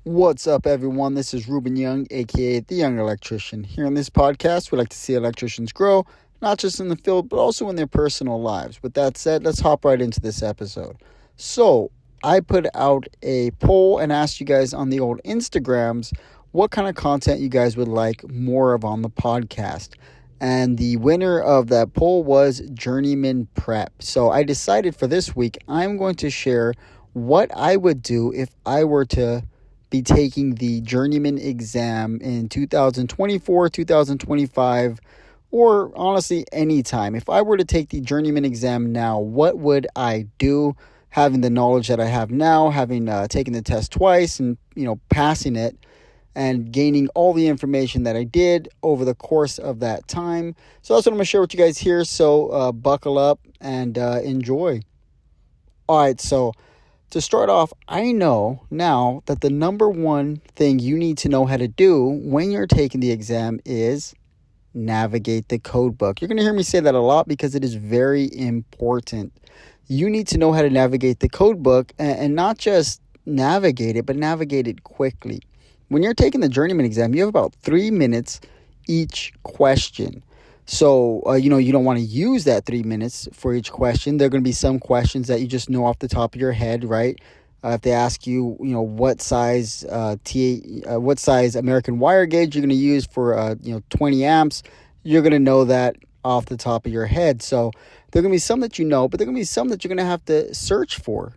What's up, everyone? This is Ruben Young, aka the Young Electrician. Here on this podcast, we like to see electricians grow, not just in the field, but also in their personal lives. With that said, let's hop right into this episode. So, I put out a poll and asked you guys on the old Instagrams what kind of content you guys would like more of on the podcast. And the winner of that poll was Journeyman Prep. So, I decided for this week, I'm going to share what I would do if I were to be taking the Journeyman Exam in 2024, 2025, or honestly anytime. If I were to take the Journeyman Exam now, what would I do? Having the knowledge that I have now, having taken the test twice and passing it, and gaining all the information that I did over the course of that time. So that's what I'm going to share with you guys here. So buckle up and enjoy. All right, so to start off, I know now that the number one thing you need to know how to do when you're taking the exam is navigate the code book. You're going to hear me say that a lot because it is very important. You need to know how to navigate the code book and not just navigate it, but navigate it quickly. When you're taking the Journeyman exam, you have about 3 minutes each question. So, you don't want to use that 3 minutes for each question. There are going to be some questions that you just know off the top of your head, right? If they ask you, what size American wire gauge you're going to use for, 20 amps, you're going to know that off the top of your head. So there are going to be some that you know, but there are going to be some that you're going to have to search for.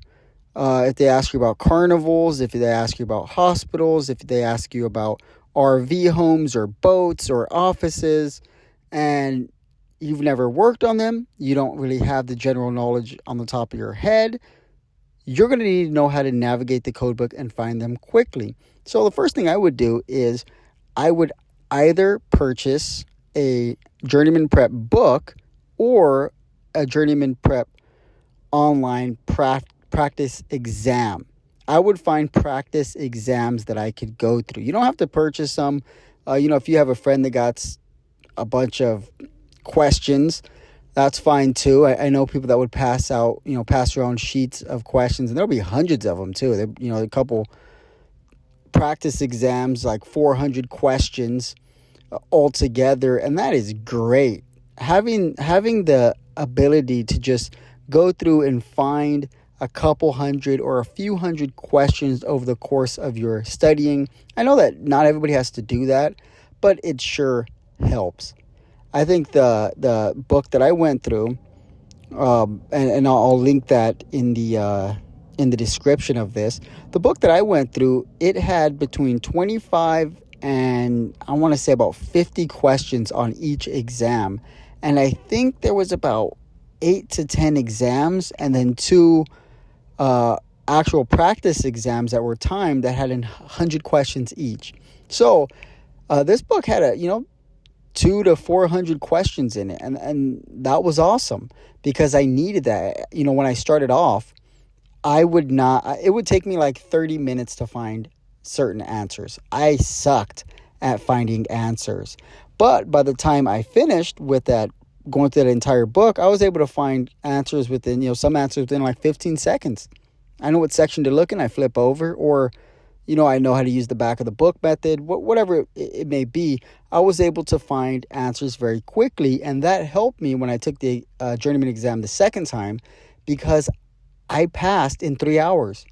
If they ask you about carnivals, if they ask you about hospitals, if they ask you about RV homes or boats or offices, and you've never worked on them, you don't really have the general knowledge on the top of your head, you're going to need to know how to navigate the code book and find them quickly. So the first thing I would do is I would either purchase a Journeyman Prep book or a Journeyman Prep online practice exam. I would find practice exams that I could go through. You don't have to purchase some. If you have a friend that got a bunch of questions, that's fine too. I know people that would pass around sheets of questions, and there'll be hundreds of them too. A couple practice exams, like 400 questions altogether, and that is great. Having the ability to just go through and find a couple hundred or a few hundred questions over the course of your studying. I know that not everybody has to do that, but it sure helps. I think the book that I went through, and I'll link that in the description of this. The book that I went through, it had between 25 and I want to say about 50 questions on each exam, and I think there was about 8 to 10 exams, and then 2 actual practice exams that were timed that had 100 questions each. So this book had 200 to 400 questions in it, and that was awesome because I needed that. When I started off, it would take me like 30 minutes to find certain answers. I sucked at finding answers, but by the time I finished with that, going through that entire book, I was able to find answers within, some answers within like 15 seconds. I know what section to look in, I flip over, or I know how to use the back of the book method, whatever it may be. I was able to find answers very quickly, and that helped me when I took the Journeyman exam the second time because I passed in 3 hours.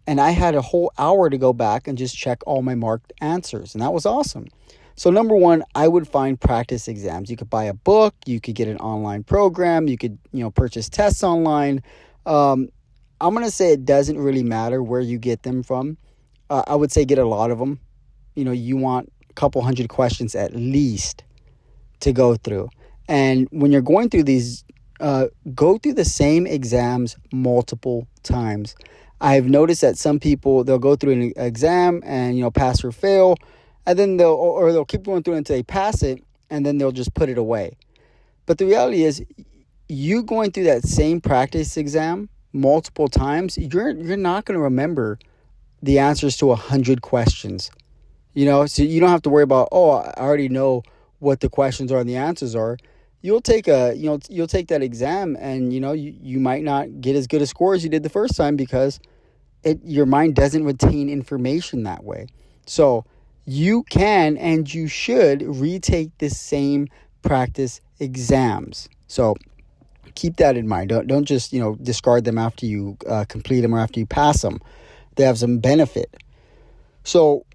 And I had a whole hour to go back and just check all my marked answers, and that was awesome. So number one, I would find practice exams. You could buy a book, you could get an online program, you could purchase tests online. I'm going to say it doesn't really matter where you get them from. I would say get a lot of them. You want a couple hundred questions at least to go through. And when you're going through these, go through the same exams multiple times. I've noticed that some people, they'll go through an exam and, pass or fail, and then they'll keep going through until they pass it, and then they'll just put it away. But the reality is, you going through that same practice exam multiple times, you're not going to remember the answers to 100 questions. So you don't have to worry about, I already know what the questions are and the answers are. You'll take that exam, and you might not get as good a score as you did the first time because your mind doesn't retain information that way. So you can and you should retake the same practice exams. So keep that in mind. Don't just discard them after you complete them or after you pass them. They have some benefit. So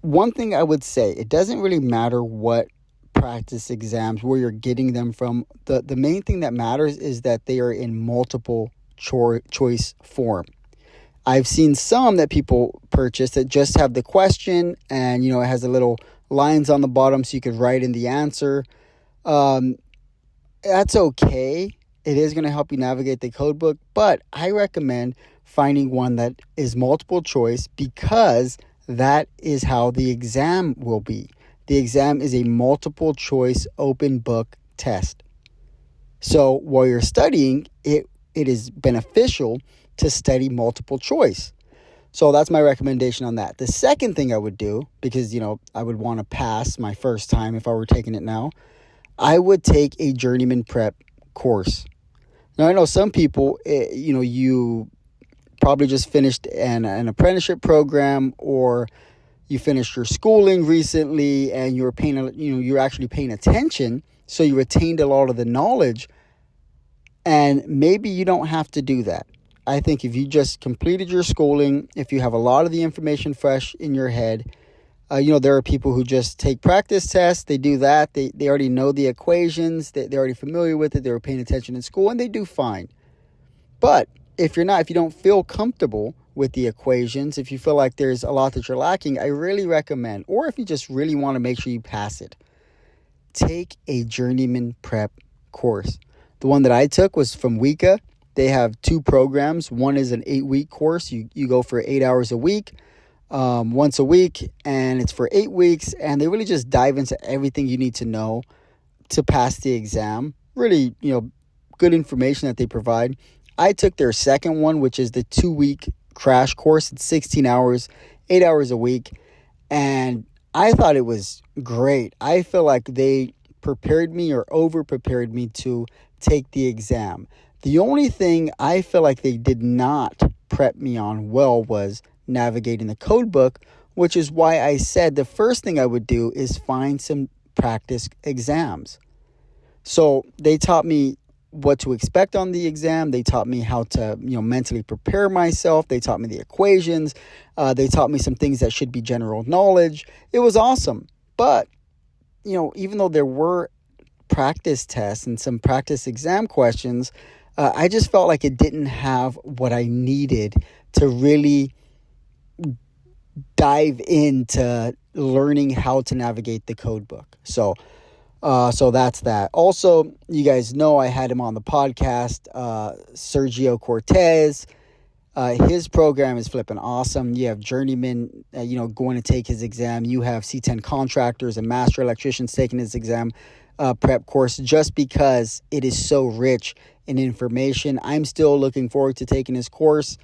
one thing I would say, it doesn't really matter what practice exams, where you're getting them from. The main thing that matters is that they are in multiple choice form. I've seen some that people purchase that just have the question and, it has the little lines on the bottom so you could write in the answer. That's okay. It is going to help you navigate the code book, but I recommend finding one that is multiple choice because that is how the exam will be. The exam is a multiple choice open book test. So while you're studying, it is beneficial to study multiple choice. So that's my recommendation on that. The second thing I would do, because, I would want to pass my first time if I were taking it now, I would take a Journeyman Prep course. Now, I know some people, you probably just finished an apprenticeship program, or you finished your schooling recently and you're actually paying attention. So you retained a lot of the knowledge, and maybe you don't have to do that. I think if you just completed your schooling, if you have a lot of the information fresh in your head, there are people who just take practice tests. They do that. They already know the equations. They're already familiar with it. They were paying attention in school and they do fine. But if you don't feel comfortable with the equations, if you feel like there's a lot that you're lacking, I really recommend, or if you just really want to make sure you pass it, take a Journeyman Prep course. The one that I took was from Weka. They have two programs. One is an 8-week course. You go for 8 hours a week, once a week, and it's for 8 weeks. And they really just dive into everything you need to know to pass the exam. Really, good information that they provide. I took their second one, which is the 2-week crash course. It's 16 hours, 8 hours a week. And I thought it was great. I feel like they prepared me or over-prepared me to take the exam. The only thing I feel like they did not prep me on well was navigating the code book, which is why I said the first thing I would do is find some practice exams. So they taught me what to expect on the exam. They taught me how to, mentally prepare myself. They taught me the equations. They taught me some things that should be general knowledge. It was awesome. But, even though there were practice tests and some practice exam questions, I just felt like it didn't have what I needed to really dive into learning how to navigate the code book. So that's that. Also, you guys know I had him on the podcast, Sergio Cortez. His program is flipping awesome. You have journeymen, going to take his exam. You have C10 contractors and master electricians taking his exam prep course, just because it is so rich in information. I'm still looking forward to taking his course.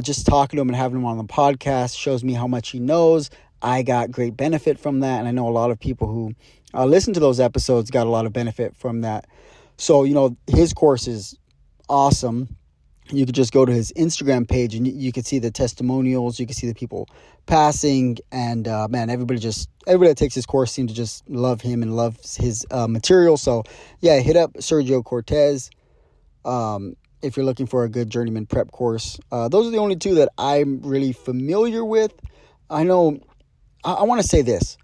Just talking to him and having him on the podcast shows me how much he knows. I got great benefit from that, and I know a lot of people who listen to those episodes got a lot of benefit from that. So, his course is awesome. You could just go to his Instagram page and you could see the testimonials. You can see the people passing, and everybody that takes his course seems to just love him and loves his material. So yeah, hit up Sergio Cortez if you're looking for a good journeyman prep course. Those are the only two that I'm really familiar with. I know I want to say this: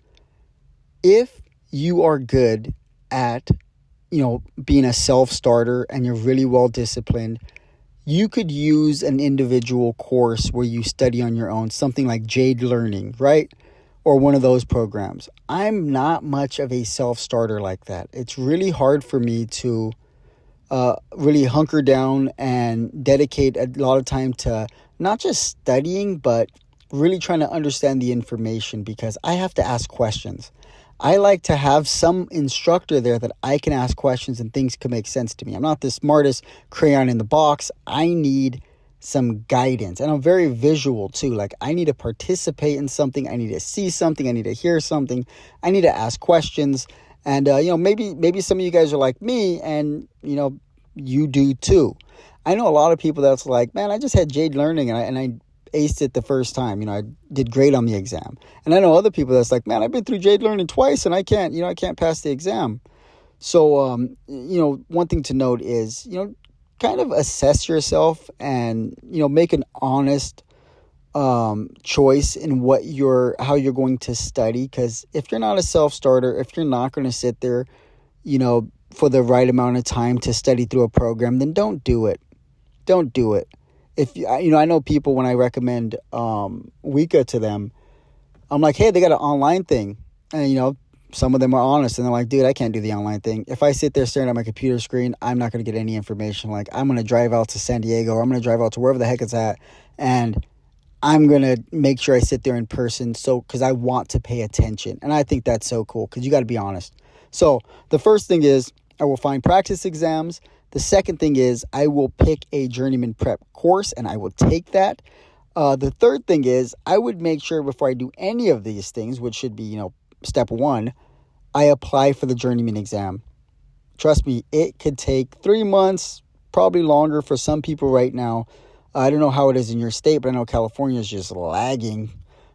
if you are good at being a self-starter and you're really well disciplined, you could use an individual course where you study on your own, something like Jade Learning, right? Or one of those programs. I'm not much of a self-starter like that. It's really hard for me to really hunker down and dedicate a lot of time to not just studying, but really trying to understand the information, because I have to ask questions. I like to have some instructor there that I can ask questions and things can make sense to me. I'm not the smartest crayon in the box. I need some guidance. And I'm very visual too. Like, I need to participate in something. I need to see something. I need to hear something. I need to ask questions. And, maybe some of you guys are like me and, you do too. I know a lot of people that's like, man, I just had Jade Learning and I aced it the first time. I did great on the exam. And I know other people that's like, man, I've been through Jade Learning twice and I can't pass the exam. So, one thing to note is, kind of assess yourself and, make an honest choice in how you're going to study. Because if you're not a self-starter, if you're not going to sit there, for the right amount of time to study through a program, then don't do it. Don't do it. If I know people, when I recommend Weka to them, I'm like, hey, they got an online thing. And, some of them are honest and they're like, dude, I can't do the online thing. If I sit there staring at my computer screen, I'm not going to get any information. Like, I'm going to drive out to San Diego, or I'm going to drive out to wherever the heck it's at. And I'm going to make sure I sit there in person. Because I want to pay attention. And I think that's so cool, because you got to be honest. So the first thing is, I will find practice exams. The second thing is, I will pick a Journeyman Prep course and I will take that. The third thing is, I would make sure before I do any of these things, which should be, step one, I apply for the Journeyman exam. Trust me, it could take 3 months, probably longer for some people right now. I don't know how it is in your state, but I know California is just lagging.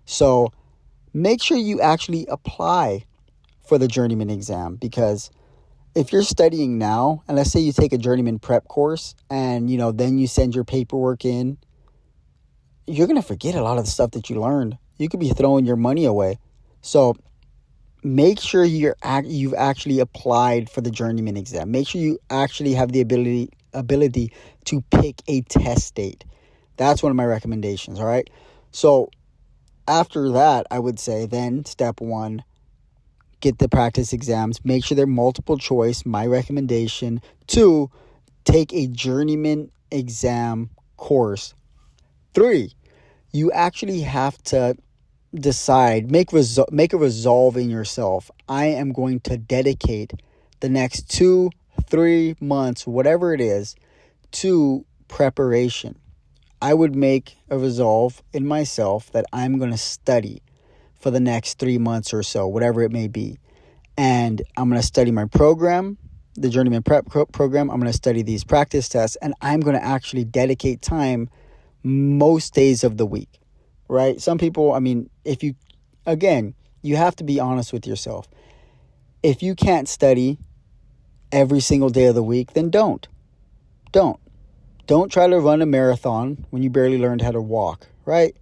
So make sure you actually apply for the Journeyman exam, because if you're studying now, and let's say you take a Journeyman Prep course and, then you send your paperwork in, you're going to forget a lot of the stuff that you learned. You could be throwing your money away. So make sure you've actually applied for the Journeyman exam. Make sure you actually have the ability to pick a test date. That's one of my recommendations, all right? So after that, I would say then step one, get the practice exams. Make sure they're multiple choice. My recommendation. 2, take a Journeyman exam course. 3, you actually have to decide, make a resolve in yourself. I am going to dedicate the next 2-3 months, whatever it is, to preparation. I would make a resolve in myself that I'm going to study for the next 3 months or so, whatever it may be. And I'm going to study my program, the Journeyman Prep program. I'm going to study these practice tests, and I'm going to actually dedicate time most days of the week, right? Some people, you have to be honest with yourself. If you can't study every single day of the week, then don't. Don't try to run a marathon when you barely learned how to walk, right?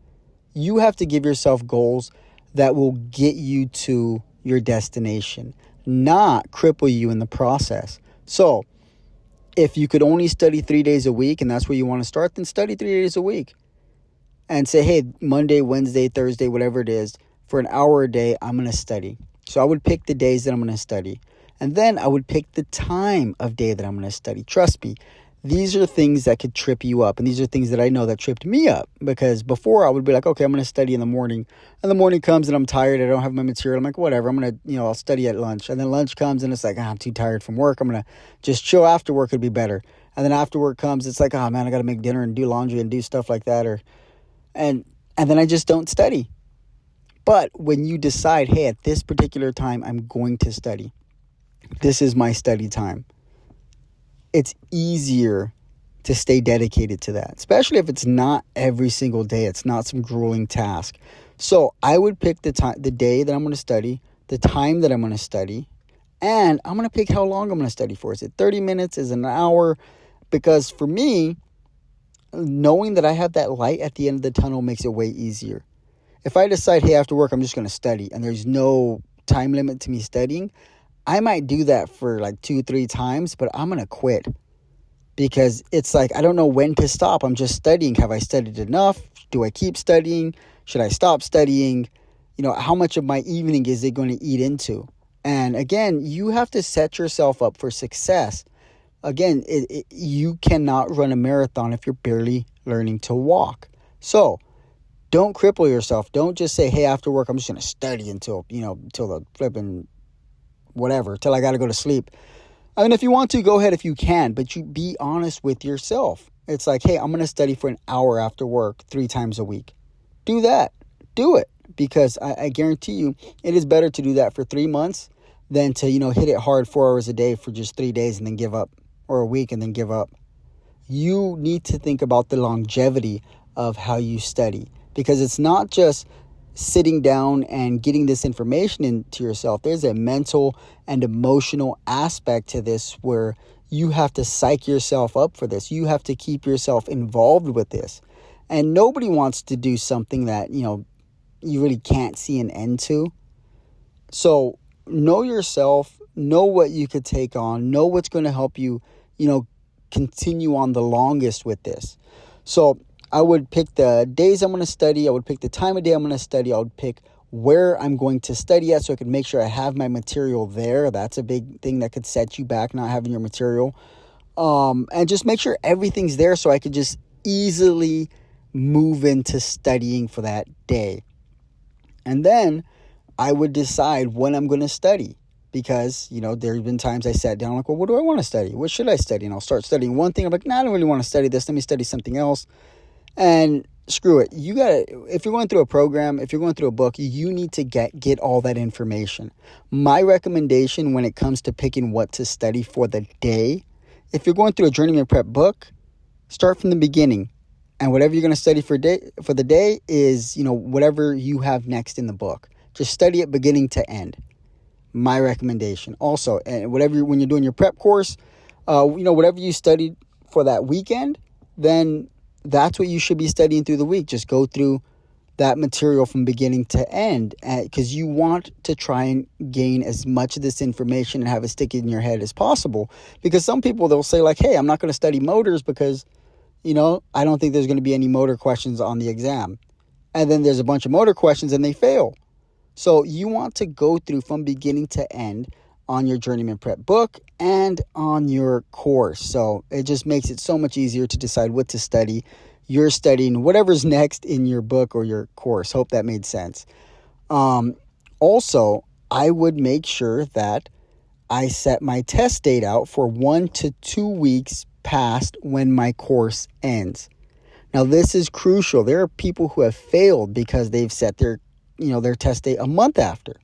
You have to give yourself goals that will get you to your destination, not cripple you in the process. So if you could only study 3 days a week and that's where you want to start, then study 3 days a week. And say, hey, Monday, Wednesday, Thursday, whatever it is, for an hour a day, I'm going to study. So I would pick the days that I'm going to study. And then I would pick the time of day that I'm going to study. Trust me, these are things that could trip you up. And these are things that I know that tripped me up. Because before I would be like, okay, I'm going to study in the morning. And the morning comes and I'm tired. I don't have my material. I'm like, whatever. I'm going to, I'll study at lunch. And then lunch comes and it's like, I'm too tired from work. I'm going to just chill after work. It'd be better. And then after work comes, it's like, oh man, I got to make dinner and do laundry and do stuff like that. And then I just don't study. But when you decide, hey, at this particular time, I'm going to study. This is my study time. It's easier to stay dedicated to that, especially if it's not every single day. It's not some grueling task. So I would pick the day that I'm going to study, the time that I'm going to study, and I'm going to pick how long I'm going to study for. Is it 30 minutes? Is it an hour? Because for me, knowing that I have that light at the end of the tunnel makes it way easier. If I decide, hey, after work, I'm just going to study, and there's no time limit to me studying, I might do that for like 2-3 times, but I'm going to quit. Because it's like, I don't know when to stop. I'm just studying. Have I studied enough? Do I keep studying? Should I stop studying? How much of my evening is it going to eat into? And again, you have to set yourself up for success. Again, you cannot run a marathon if you're barely learning to walk. So don't cripple yourself. Don't just say, hey, after work, I'm just going to study until the flipping whatever, till I got to go to sleep. I mean, if you want to, go ahead if you can, but you be honest with yourself. It's like, hey, I'm going to study for an hour after work 3 times a week. Do that. Do it. Because I guarantee you, it is better to do that for 3 months than to, hit it hard 4 hours a day for just 3 days and then give up, or a week and then give up. You need to think about the longevity of how you study, because it's not just sitting down and getting this information into yourself. There's a mental and emotional aspect to this where you have to psych yourself up for this. You have to keep yourself involved with this. And nobody wants to do something that, you really can't see an end to. So know yourself, know what you could take on, know what's going to help you, continue on the longest with this. So I would pick the days I'm going to study. I would pick the time of day I'm going to study. I would pick where I'm going to study at so I can make sure I have my material there. That's a big thing that could set you back, not having your material. And just make sure everything's there so I could just easily move into studying for that day. And then I would decide when I'm going to study, because, there have been times I sat down like, well, what do I want to study? What should I study? And I'll start studying one thing. I'm like, I don't really want to study this. Let me study something else. And screw it. If you're going through a program, if you're going through a book, you need to get all that information. My recommendation when it comes to picking what to study for the day, if you're going through a Journeyman Prep book, start from the beginning. And whatever you're going to study for the day is, whatever you have next in the book. Just study it beginning to end. My recommendation. Also, and when you're doing your prep course, whatever you studied for that weekend, then that's what you should be studying through the week. Just go through that material from beginning to end, because you want to try and gain as much of this information and have it stick in your head as possible. Because some people, they'll say like, hey, I'm not going to study motors because, I don't think there's going to be any motor questions on the exam. And then there's a bunch of motor questions and they fail. So you want to go through from beginning to end on your Journeyman Prep book and on your course. So it just makes it so much easier to decide what to study. You're studying whatever's next in your book or your course. Hope that made sense. Also, I would make sure that I set my test date out for 1 to 2 weeks past when my course ends. Now, this is crucial. There are people who have failed because they've set their test date a month after.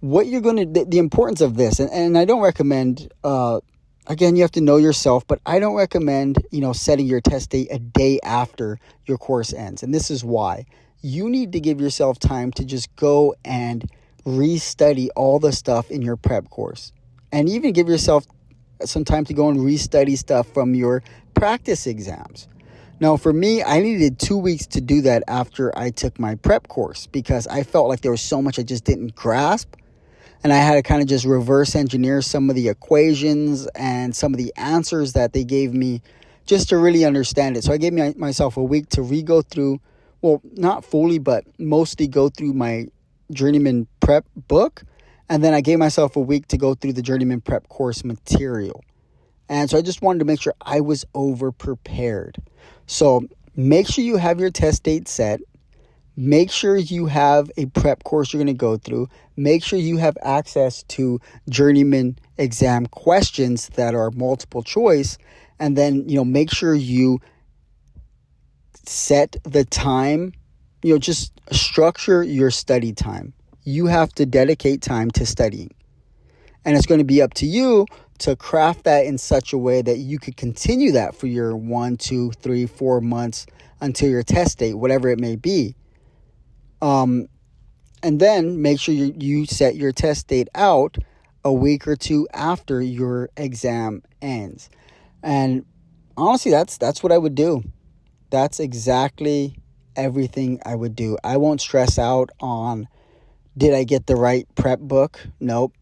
The importance of this, and I don't recommend, again, you have to know yourself, but I don't recommend, setting your test date a day after your course ends. And this is why. You need to give yourself time to just go and restudy all the stuff in your prep course. And even give yourself some time to go and restudy stuff from your practice exams. Now, for me, I needed 2 weeks to do that after I took my prep course, because I felt like there was so much I just didn't grasp. And I had to kind of just reverse engineer some of the equations and some of the answers that they gave me just to really understand it. So I gave myself a week to re-go through, well, not fully, but mostly go through my Journeyman Prep book. And then I gave myself a week to go through the Journeyman Prep course material. And so I just wanted to make sure I was over-prepared. So make sure you have your test date set. Make sure you have a prep course you're going to go through. Make sure you have access to Journeyman Exam questions that are multiple choice. And then, make sure you set the time, just structure your study time. You have to dedicate time to studying. And it's going to be up to you to craft that in such a way that you could continue that for your 1, 2, 3, 4 months until your test date, whatever it may be. And then make sure you set your test date out a week or two after your exam ends. And honestly, that's what I would do. That's exactly everything I would do. I won't stress out on, did I get the right prep book? Nope.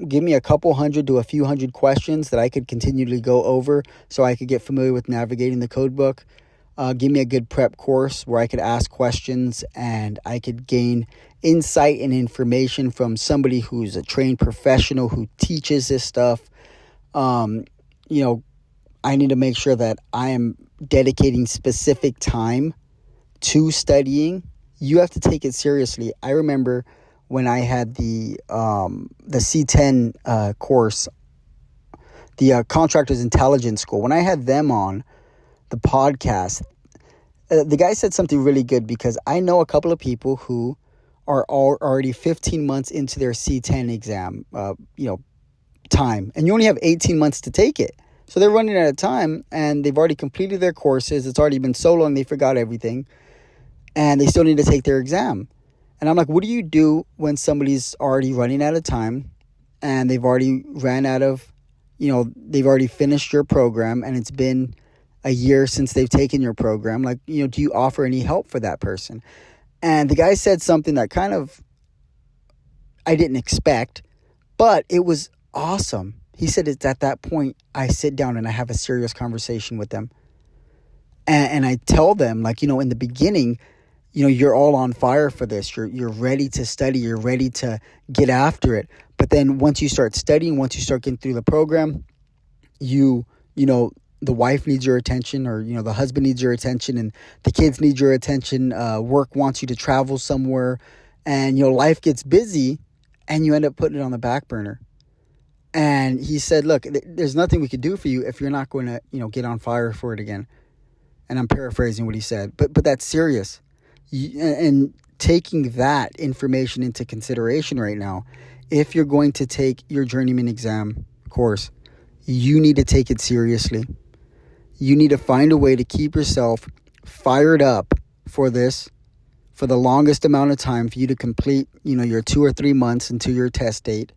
Give me a couple hundred to a few hundred questions that I could continually go over so I could get familiar with navigating the code book. Give me a good prep course where I could ask questions and I could gain insight and information from somebody who's a trained professional who teaches this stuff. I need to make sure that I am dedicating specific time to studying. You have to take it seriously. I remember when I had the C10 course, the Contractors Intelligence School, when I had them on the podcast, the guy said something really good, because I know a couple of people who are already 15 months into their C10 exam, time, and you only have 18 months to take it. So they're running out of time, and they've already completed their courses. It's already been so long they forgot everything, and they still need to take their exam. And I'm like, what do you do when somebody's already running out of time and they've already ran out of, they've already finished your program and it's been a year since they've taken your program? Like, do you offer any help for that person? And the guy said something that kind of I didn't expect, but it was awesome. He said it's at that point I sit down and I have a serious conversation with them. And I tell them, like, in the beginning, you're all on fire for this. You're ready to study. You're ready to get after it. But then once you start studying, once you start getting through the program, the wife needs your attention, or, the husband needs your attention, and the kids need your attention. Work wants you to travel somewhere, and, life gets busy, and you end up putting it on the back burner. And he said, look, there's nothing we could do for you if you're not going to, get on fire for it again. And I'm paraphrasing what he said, but that's serious. And taking that information into consideration right now, if you're going to take your Journeyman Exam course, you need to take it seriously. You need to find a way to keep yourself fired up for this for the longest amount of time for you to complete, your 2 or 3 months until your test date.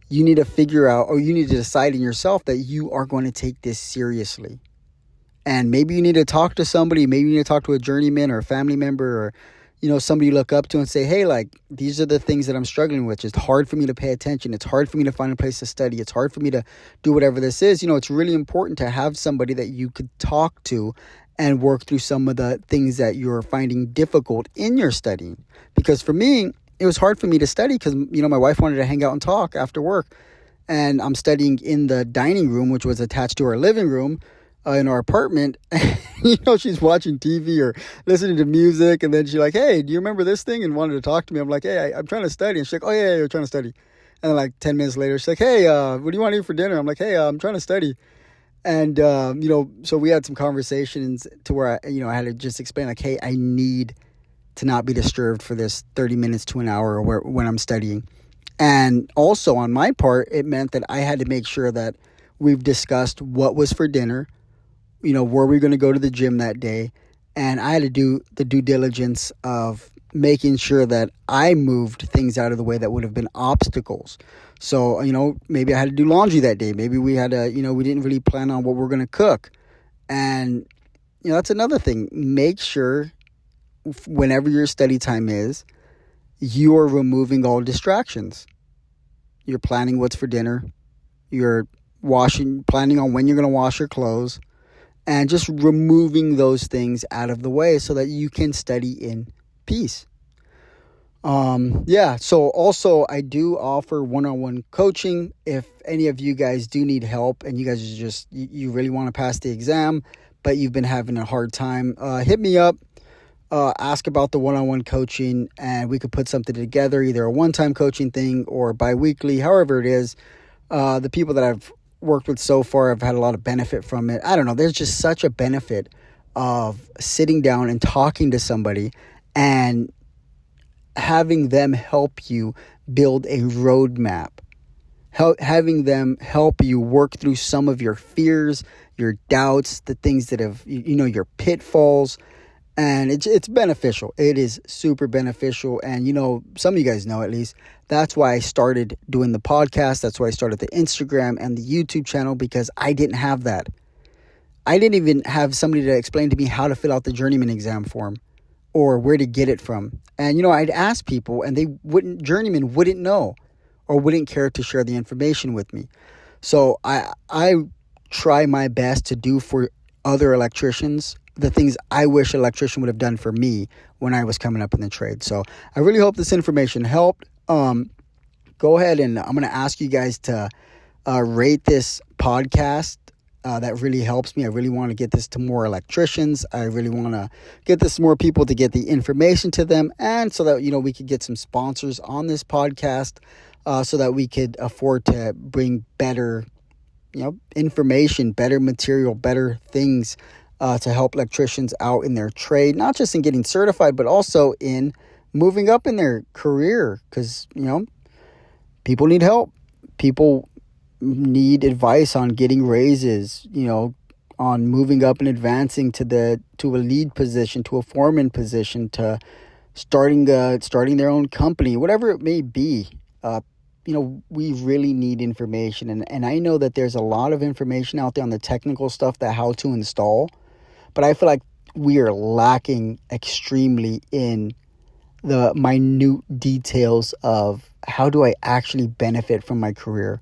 You need to figure out, or you need to decide in yourself that you are going to take this seriously. And maybe you need to talk to somebody. Maybe you need to talk to a journeyman or a family member, or, somebody you look up to and say, hey, like, these are the things that I'm struggling with. It's hard for me to pay attention. It's hard for me to find a place to study. It's hard for me to do whatever this is. It's really important to have somebody that you could talk to and work through some of the things that you're finding difficult in your studying. Because for me, it was hard for me to study because, my wife wanted to hang out and talk after work. And I'm studying in the dining room, which was attached to our living room. In our apartment, she's watching TV or listening to music, and then she's like, hey, do you remember this thing? And wanted to talk to me. I'm like, hey, I'm trying to study. And she's like, oh, yeah, you're trying to study. And then like 10 minutes later, she's like, hey, what do you want to eat for dinner? I'm like, hey, I'm trying to study. And, so we had some conversations to where, I had to just explain, like, hey, I need to not be disturbed for this 30 minutes to an hour when I'm studying. And also on my part, it meant that I had to make sure that we've discussed what was for dinner, were we going to go to the gym that day? And I had to do the due diligence of making sure that I moved things out of the way that would have been obstacles. So, maybe I had to do laundry that day. Maybe we had to, we didn't really plan on what we're going to cook. And, that's another thing. Make sure whenever your study time is, you are removing all distractions. You're planning what's for dinner. You're planning on when you're going to wash your clothes. And just removing those things out of the way so that you can study in peace. So also I do offer one-on-one coaching. If any of you guys do need help and you guys are just, you really want to pass the exam, but you've been having a hard time, hit me up, ask about the one-on-one coaching, and we could put something together, either a one-time coaching thing or bi-weekly, however it is. The people that I've worked with so far, I've had a lot of benefit from it. I don't know. There's just such a benefit of sitting down and talking to somebody and having them help you build a roadmap, having them help you work through some of your fears, your doubts, the things that have, your pitfalls. And it's beneficial. It is super beneficial. And, some of you guys know, at least, that's why I started doing the podcast. That's why I started the Instagram and the YouTube channel, because I didn't have that. I didn't even have somebody to explain to me how to fill out the Journeyman Exam form or where to get it from. And, I'd ask people and Journeyman wouldn't know or wouldn't care to share the information with me. So I try my best to do for other electricians the things I wish an electrician would have done for me when I was coming up in the trade. So I really hope this information helped. Go ahead and I'm going to ask you guys to rate this podcast. That really helps me. I really want to get this to more electricians. I really want to get this to more people to get the information to them. And so that, we could get some sponsors on this podcast so that we could afford to bring better, information, better material, better things to help electricians out in their trade, not just in getting certified, but also in moving up in their career. Because, people need help. People need advice on getting raises, on moving up and advancing to a lead position, to a foreman position, to starting their own company, whatever it may be. We really need information, and I know that there's a lot of information out there on the technical stuff, that how to install, but I feel like we are lacking extremely in the minute details of how do I actually benefit from my career?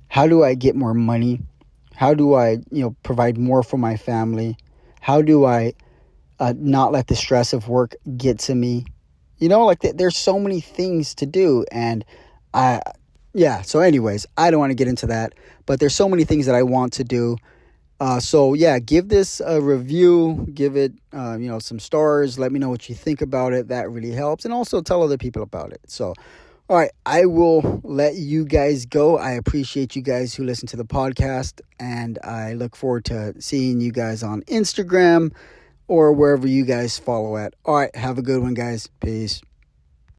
How do I get more money? How do I, provide more for my family? How do I not let the stress of work get to me? There's so many things to do. And so anyways, I don't want to get into that, but there's so many things that I want to do. Give this a review, give it, some stars. Let me know what you think about it. That really helps. And also tell other people about it. So, all right, I will let you guys go. I appreciate you guys who listen to the podcast, and I look forward to seeing you guys on Instagram or wherever you guys follow at. All right, have a good one, guys. Peace.